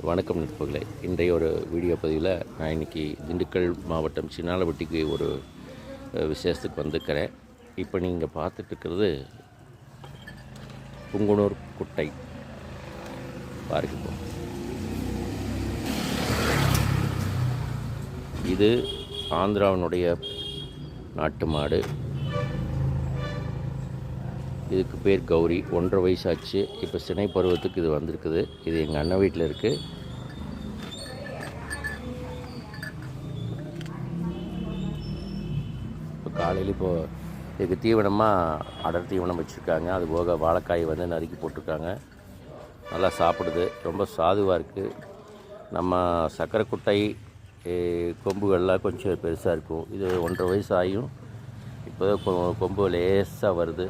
வணக்கம் நண்பர்களே. இன்றைய ஒரு வீடியோ பதிவில் நான் இன்றைக்கி திண்டுக்கல் மாவட்டம் சின்னாலப்பட்டிக்கு ஒரு விசேஷத்துக்கு வந்திருக்கிறேன். இப்போ நீங்கள் பார்த்துட்ருக்கிறது புங்குனூர் குட்டை பாருங்க. இது ஆந்திராவினுடைய நாட்டு மாடு. இதுக்கு பேர் கௌரி. 1.5 வயசாச்சு. இப்போ சினை பருவத்துக்கு இது வந்திருக்குது. இது எங்கள் அண்ணன் வீட்டில் இருக்குது. இப்போ காலையில் இதுக்கு தீவனமாக அடர் தீவனம் வச்சுருக்காங்க. அது போக வாழைக்காய் நறுக்கி போட்டிருக்காங்க. நல்லா சாப்பிடுது. ரொம்ப சாதுவாக இருக்குது. நம்ம சக்கரை குட்டை கொம்புகள்லாம் கொஞ்சம் பெருசாக இருக்கும். இது 1.5 வயசு ஆகியும் இப்போ கொம்பு லேசாக வருது.